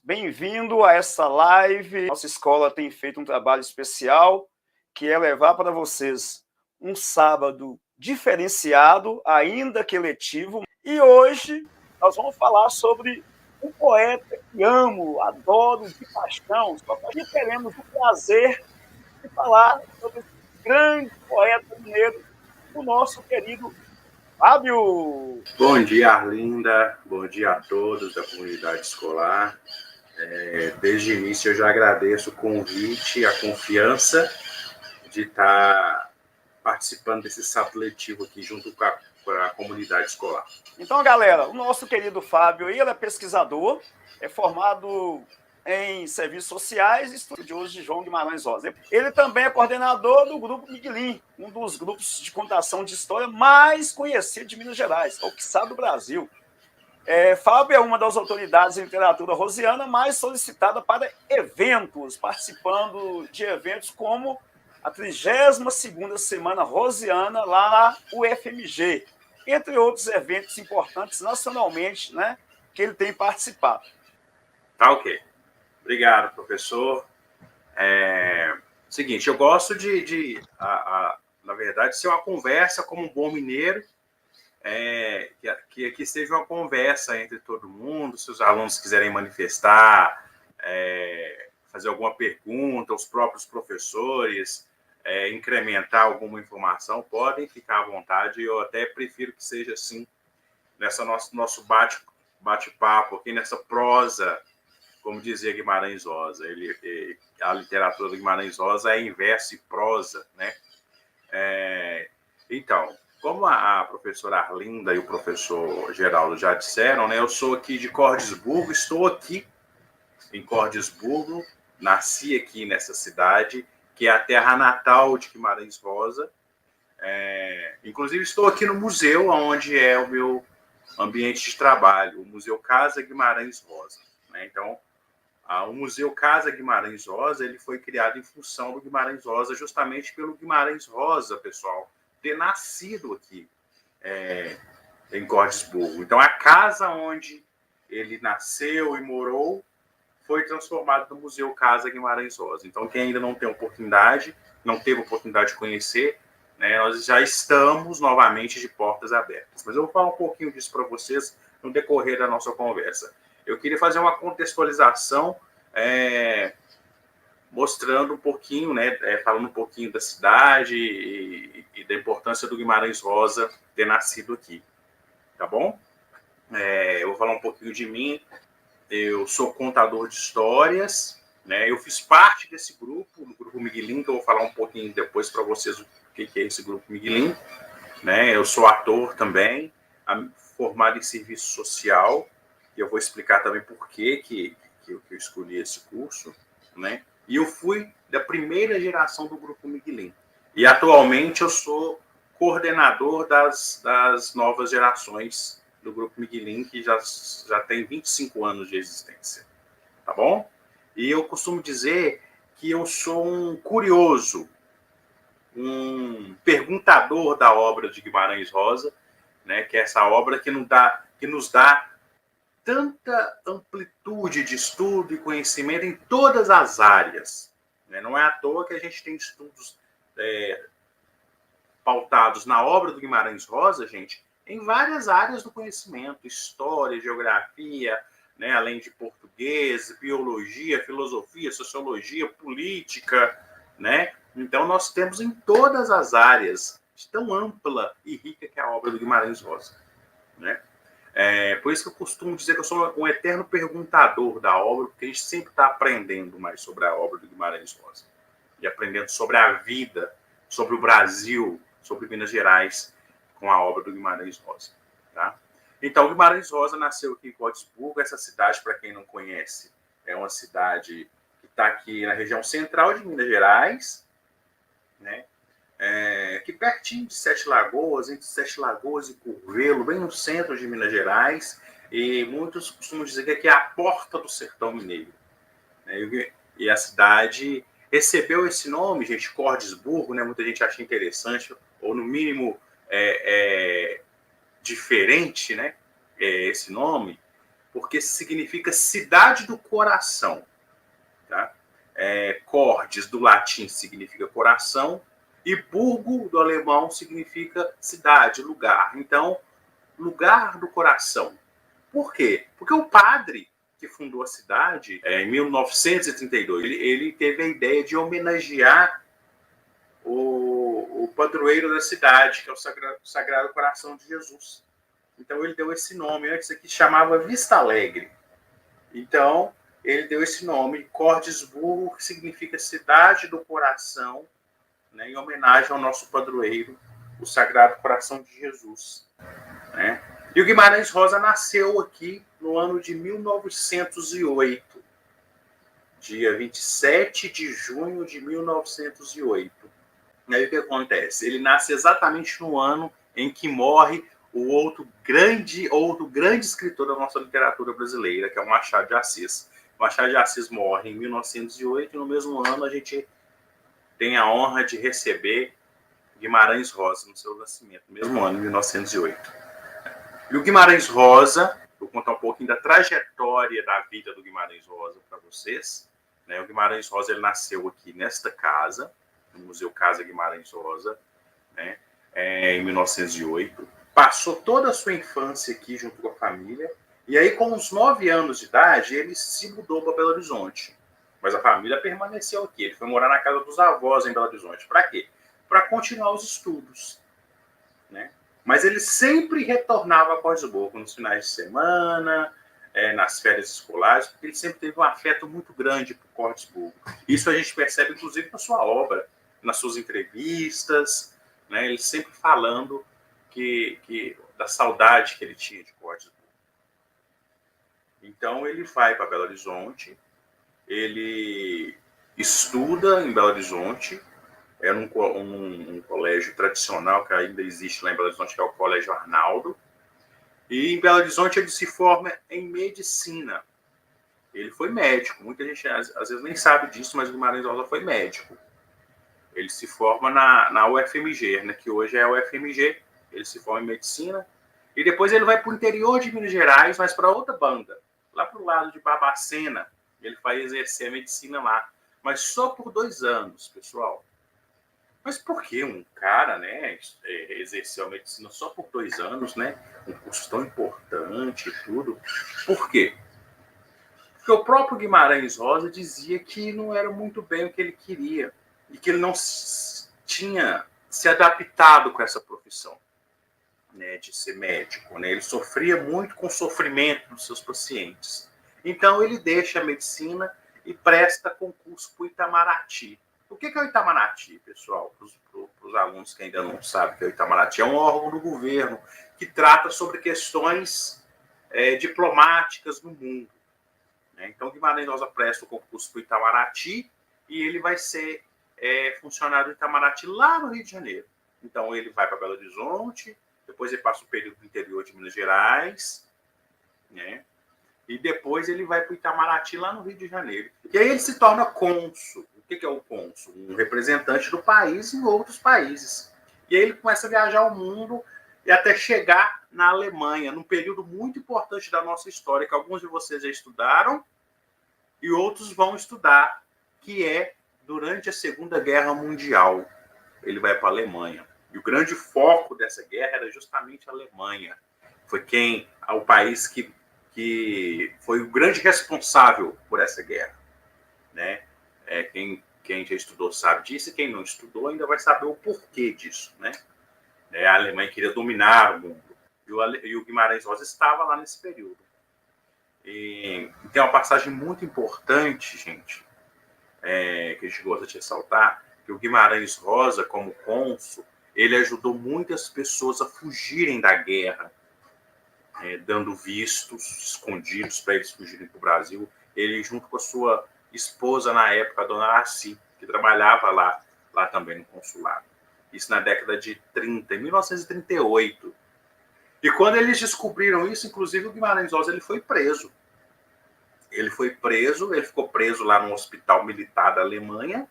Bem-vindo a essa live. Nossa escola tem feito um trabalho especial, que é levar para vocês um sábado diferenciado, ainda que letivo. E hoje nós vamos falar sobre um poeta que amo, adoro de paixão. E teremos o prazer de falar sobre esse grande poeta mineiro, o nosso querido Fábio. Bom dia, Arlinda. Bom dia a todos da comunidade escolar. Desde o início eu já agradeço o convite, a confiança de estar participando desse sábado letivo aqui junto com a comunidade escolar. Então, galera, o nosso querido Fábio, ele é pesquisador, é formado em serviços sociais e estudioso de João Guimarães Rosa. Ele também é coordenador do Grupo Miguelim, um dos grupos de contação de história mais conhecidos de Minas Gerais, ou quiçá do Brasil. Fábio é uma das autoridades em literatura rosiana mais solicitada para eventos, participando de eventos como a 32ª Semana Rosiana lá na UFMG, entre outros eventos importantes nacionalmente, né, que ele tem participado. Tá ok. Obrigado, professor. Seguinte, eu gosto na verdade, ser uma conversa como um bom mineiro, que seja uma conversa entre todo mundo. Se os alunos quiserem manifestar, fazer alguma pergunta, os próprios professores, incrementar alguma informação, podem ficar à vontade. Eu até prefiro que seja assim, nessa nosso bate-papo aqui, nessa prosa, como dizia Guimarães Rosa. A literatura do Guimarães Rosa é em verso e prosa, né? Então, como a professora Arlinda e o professor Geraldo já disseram, né, eu sou aqui de Cordisburgo, estou aqui em Cordisburgo, nasci aqui nessa cidade, que é a terra natal de Guimarães Rosa. Inclusive, estou aqui no museu, onde é o meu ambiente de trabalho, o Museu Casa Guimarães Rosa, né? Então, o Museu Casa Guimarães Rosa, ele foi criado em função do Guimarães Rosa, justamente pelo Guimarães Rosa, pessoal, ter nascido aqui em Cordisburgo. Então, a casa onde ele nasceu e morou foi transformada no Museu Casa Guimarães Rosa. Então, quem ainda não teve oportunidade de conhecer, né, nós já estamos novamente de portas abertas. Mas eu vou falar um pouquinho disso para vocês no decorrer da nossa conversa. Eu queria fazer uma contextualização, mostrando um pouquinho, né, falando um pouquinho da cidade e da importância do Guimarães Rosa ter nascido aqui, tá bom? Eu vou falar um pouquinho de mim. Eu sou contador de histórias, né? Eu fiz parte desse grupo, do Grupo Miguelim, que eu vou falar um pouquinho depois para vocês o que é esse Grupo Miguelim, né? Eu sou ator também, formado em serviço social, e eu vou explicar também por que eu escolhi esse curso, né? E eu fui da primeira geração do Grupo Miguelim. E atualmente eu sou coordenador das novas gerações do Grupo Miguelim, que já tem 25 anos de existência. Tá bom? E eu costumo dizer que eu sou um curioso, um perguntador da obra de Guimarães Rosa, né? Que é essa obra que nos dá tanta amplitude de estudo e conhecimento em todas as áreas, né? Não é à toa que a gente tem estudos pautados na obra do Guimarães Rosa, gente, em várias áreas do conhecimento, história, geografia, né, além de português, biologia, filosofia, sociologia, política, né? Então nós temos em todas as áreas, tão ampla e rica que é a obra do Guimarães Rosa, né? Por isso que eu costumo dizer que eu sou um eterno perguntador da obra, porque a gente sempre está aprendendo mais sobre a obra do Guimarães Rosa. E aprendendo sobre a vida, sobre o Brasil, sobre Minas Gerais, com a obra do Guimarães Rosa. Tá? Então, o Guimarães Rosa nasceu aqui em Cordisburgo. Essa cidade, para quem não conhece, é uma cidade que está aqui na região central de Minas Gerais, né? Aqui pertinho de Sete Lagoas, entre Sete Lagoas e Curvelo, bem no centro de Minas Gerais, e muitos costumam dizer que aqui é a porta do sertão mineiro, né? E a cidade recebeu esse nome, gente, Cordisburgo, né? Muita gente acha interessante, ou no mínimo diferente, né? Esse nome, porque significa cidade do coração. Tá? Cordes, do latim, significa coração, e burgo, do alemão, significa cidade, lugar. Então, lugar do coração. Por quê? Porque o padre que fundou a cidade, em 1932, ele teve a ideia de homenagear o padroeiro da cidade, que é o Sagrado Coração de Jesus. Então, ele deu esse nome. Antes aqui chamava Vista Alegre. Então, ele deu esse nome, Cordesburgo, que significa cidade do coração, né, em homenagem ao nosso padroeiro, o Sagrado Coração de Jesus. Né? E o Guimarães Rosa nasceu aqui no ano de 1908, dia 27 de junho de 1908. E aí o que acontece? Ele nasce exatamente no ano em que morre o outro grande escritor da nossa literatura brasileira, que é o Machado de Assis. O Machado de Assis morre em 1908 e no mesmo ano a gente tem a honra de receber Guimarães Rosa no seu nascimento, no mesmo ano, 1908. E o Guimarães Rosa, vou contar um pouquinho da trajetória da vida do Guimarães Rosa para vocês. O Guimarães Rosa ele nasceu aqui nesta casa, no Museu Casa Guimarães Rosa, em 1908. Passou toda a sua infância aqui junto com a família. E aí, com uns 9 anos de idade, ele se mudou para Belo Horizonte. Mas a família permaneceu aqui. Ele foi morar na casa dos avós em Belo Horizonte. Para quê? Para continuar os estudos. Né? Mas ele sempre retornava a Cordesburgo nos finais de semana, nas férias escolares, porque ele sempre teve um afeto muito grande por Cordesburgo. Isso a gente percebe, inclusive, na sua obra, nas suas entrevistas, né? Ele sempre falando da saudade que ele tinha de Cordesburgo. Então, ele vai para Belo Horizonte, ele estuda em Belo Horizonte, num colégio tradicional que ainda existe lá em Belo Horizonte, que é o Colégio Arnaldo. E em Belo Horizonte ele se forma em medicina. Ele foi médico. Muita gente às vezes nem sabe disso, mas o Guimarães Rosa foi médico. Ele se forma na UFMG, né, que hoje é a UFMG. Ele se forma em medicina. E depois ele vai para o interior de Minas Gerais, mas para outra banda. Lá para o lado de Barbacena. Ele vai exercer a medicina lá. Mas só por 2 anos, pessoal. Mas por que um cara, né, exerceu a medicina só por 2 anos, né? Um curso tão importante e tudo. Por quê? Porque o próprio Guimarães Rosa dizia que não era muito bem o que ele queria e que ele não tinha se adaptado com essa profissão, né, de ser médico. Né? Ele sofria muito com o sofrimento dos seus pacientes. Então ele deixa a medicina e presta concurso para o Itamaraty. O que é o Itamaraty, pessoal? Para os alunos que ainda não sabem o que é o Itamaraty. É um órgão do governo que trata sobre questões diplomáticas no mundo. Né? Então, Guimarães Rosa presta o concurso para o Itamaraty e ele vai ser funcionário do Itamaraty lá no Rio de Janeiro. Então, ele vai para Belo Horizonte, depois ele passa um período no interior de Minas Gerais, né? E depois ele vai para o Itamaraty lá no Rio de Janeiro. E aí ele se torna cônsul. O que é o cônsul? Um representante do país em outros países. E aí ele começa a viajar o mundo e até chegar na Alemanha, num período muito importante da nossa história, que alguns de vocês já estudaram e outros vão estudar, que é durante a Segunda Guerra Mundial. Ele vai para a Alemanha. E o grande foco dessa guerra era justamente a Alemanha. Foi o país que foi o grande responsável por essa guerra. Né? Quem já estudou sabe disso, e quem não estudou ainda vai saber o porquê disso. Né? A Alemanha queria dominar o mundo. E o Guimarães Rosa estava lá nesse período. E tem uma passagem muito importante, gente, que a gente gosta de ressaltar, que o Guimarães Rosa, como cônsul, ele ajudou muitas pessoas a fugirem da guerra, dando vistos escondidos para eles fugirem para o Brasil. Ele, junto com a sua esposa na época, a dona Araci, que trabalhava lá também no consulado. Isso na década de 30, em 1938. E quando eles descobriram isso, inclusive o Guimarães Rosa ele foi preso. Ele ficou preso lá no hospital militar da Alemanha,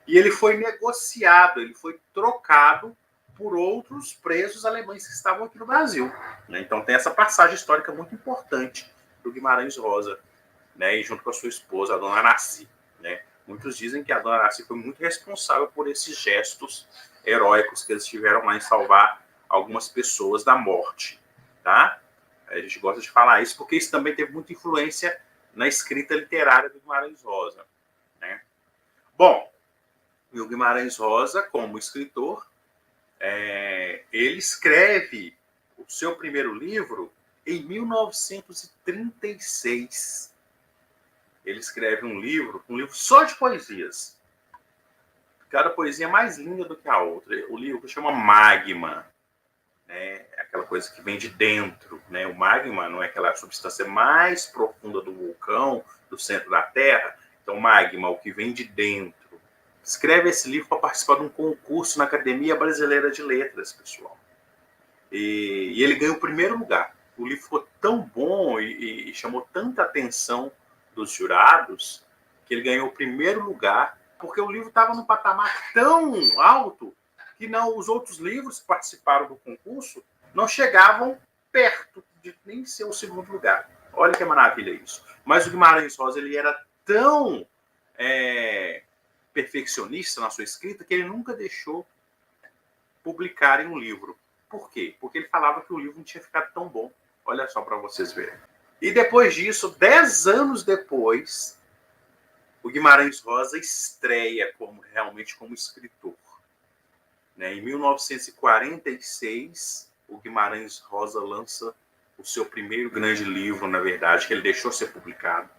e ele foi negociado, ele foi trocado por outros presos alemães que estavam aqui no Brasil. Né? Então tem essa passagem histórica muito importante do Guimarães Rosa, né, e junto com a sua esposa, a dona Araci, né. Muitos dizem que a dona Araci foi muito responsável por esses gestos heróicos que eles tiveram lá em salvar algumas pessoas da morte, tá? A gente gosta de falar isso porque isso também teve muita influência na escrita literária do Guimarães Rosa, né? Bom, e o Guimarães Rosa, como escritor, ele escreve o seu primeiro livro em 1936. Ele escreve um livro só de poesias. Cada poesia é mais linda do que a outra. O livro chama Magma, né? É aquela coisa que vem de dentro, né? O magma não é aquela substância mais profunda do vulcão, do centro da Terra. Então, magma, o que vem de dentro. Escreve esse livro para participar de um concurso na Academia Brasileira de Letras, pessoal. E ele ganhou o primeiro lugar. O livro ficou tão bom e chamou tanta atenção dos jurados que ele ganhou o primeiro lugar, porque o livro estava num patamar tão alto que não, os outros livros que participaram do concurso não chegavam perto de nem ser o segundo lugar. Olha que maravilha isso. Mas o Guimarães Rosa ele era tão perfeccionista na sua escrita que ele nunca deixou publicar em um livro. Por quê? Porque ele falava que o livro não tinha ficado tão bom. Olha só para vocês verem. E depois disso, 10 anos depois, o Guimarães Rosa estreia realmente como escritor. Né? Em 1946, o Guimarães Rosa lança o seu primeiro grande livro, na verdade, que ele deixou ser publicado,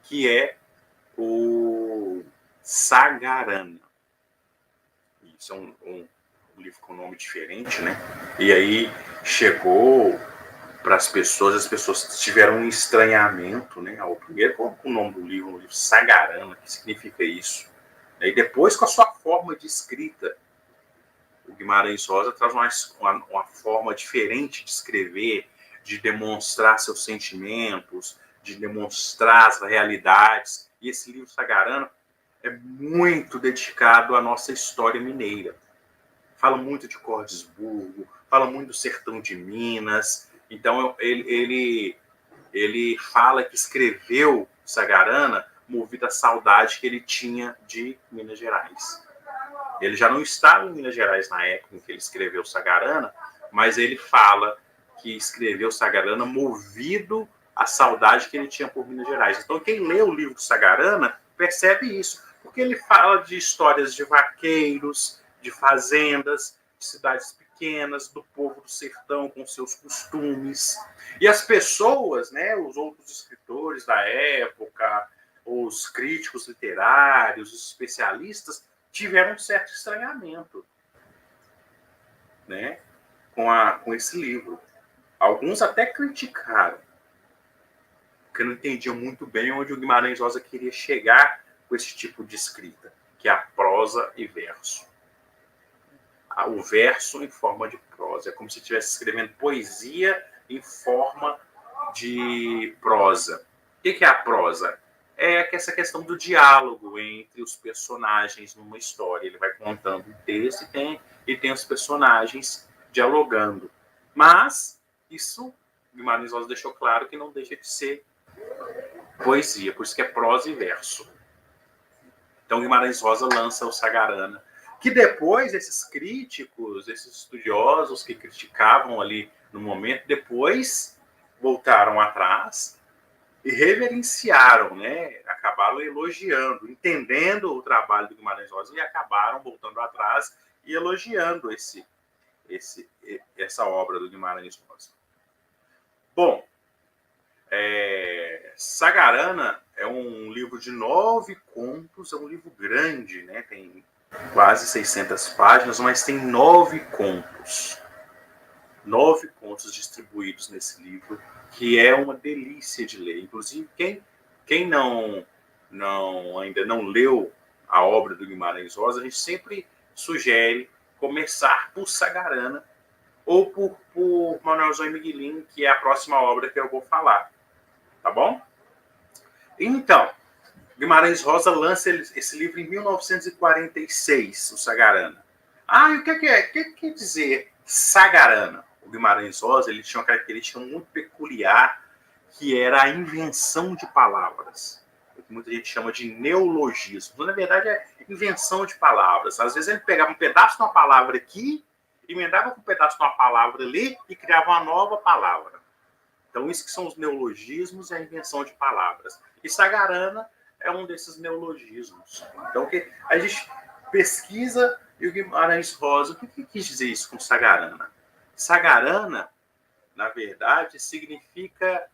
que é o Sagarana. Isso é um livro com nome diferente, né? E aí chegou para as pessoas tiveram um estranhamento, né? O primeiro com o nome do livro, o livro Sagarana, que significa isso. E depois com a sua forma de escrita. O Guimarães Rosa traz uma forma diferente de escrever, de demonstrar seus sentimentos, de demonstrar as realidades. E esse livro Sagarana é muito dedicado à nossa história mineira. Fala muito de Cordesburgo, fala muito do sertão de Minas. Então, ele fala que escreveu Sagarana movido à saudade que ele tinha de Minas Gerais. Ele já não estava em Minas Gerais na época em que ele escreveu Sagarana, mas ele fala que escreveu Sagarana movido à saudade que ele tinha por Minas Gerais. Então, quem lê o livro Sagarana percebe isso, porque ele fala de histórias de vaqueiros, de fazendas, de cidades pequenas, do povo do sertão com seus costumes. E as pessoas, né, os outros escritores da época, os críticos literários, os especialistas, tiveram um certo estranhamento, né, com esse livro. Alguns até criticaram, porque não entendiam muito bem onde o Guimarães Rosa queria chegar com esse tipo de escrita, que é a prosa e verso. O verso em forma de prosa. É como se estivesse escrevendo poesia em forma de prosa. O que é a prosa? É essa questão do diálogo entre os personagens numa história. Ele vai contando um texto e tem os personagens dialogando. Mas isso, Guimarães Rosa deixou claro que não deixa de ser poesia, por isso que é prosa e verso. Então Guimarães Rosa lança o Sagarana, que depois esses críticos, esses estudiosos que criticavam ali no momento, depois voltaram atrás e reverenciaram, né? Acabaram elogiando, entendendo o trabalho do Guimarães Rosa e acabaram voltando atrás e elogiando essa obra do Guimarães Rosa. Bom, Sagarana é um livro de 9 contos, é um livro grande, né? Tem quase 600 páginas, mas tem 9 contos. 9 contos distribuídos nesse livro, que é uma delícia de ler. Inclusive, quem ainda não leu a obra do Guimarães Rosa, a gente sempre sugere começar por Sagarana ou por Manuel João Miguelin, que é a próxima obra que eu vou falar. Tá bom? Então, Guimarães Rosa lança esse livro em 1946, o Sagarana. E o que quer dizer Sagarana? O Guimarães Rosa ele tinha uma característica muito peculiar, que era a invenção de palavras, o que muita gente chama de neologismo. Na verdade, é invenção de palavras. Às vezes ele pegava um pedaço de uma palavra aqui, emendava com um pedaço de uma palavra ali e criava uma nova palavra. Então, isso que são os neologismos e a invenção de palavras. E Sagarana é um desses neologismos. Então, que a gente pesquisa e o Guimarães Rosa, o que quis dizer isso com Sagarana? Sagarana, na verdade, significa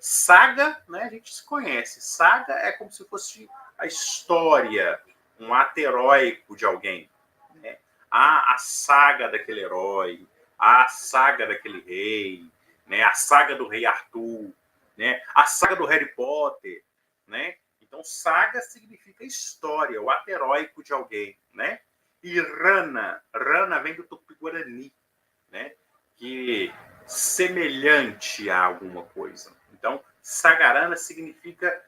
saga, né? A gente se conhece. Saga é como se fosse a história, um ato heróico de alguém. Né? A saga daquele herói, a saga daquele rei, né? A saga do rei Arthur, né? A saga do Harry Potter, né? Então, saga significa história, o ato heróico de alguém, né? E rana vem do Tupi-Guarani, né? Que semelhante a alguma coisa. Então, Sagarana significa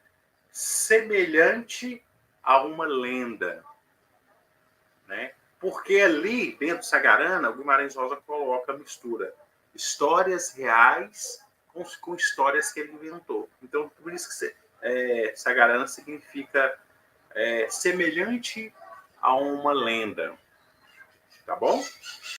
semelhante a uma lenda, né? Porque ali, dentro de Sagarana, o Guimarães Rosa coloca a mistura histórias reais com histórias que ele inventou. Então, por isso que Sagarana significa semelhante a uma lenda. Tá bom?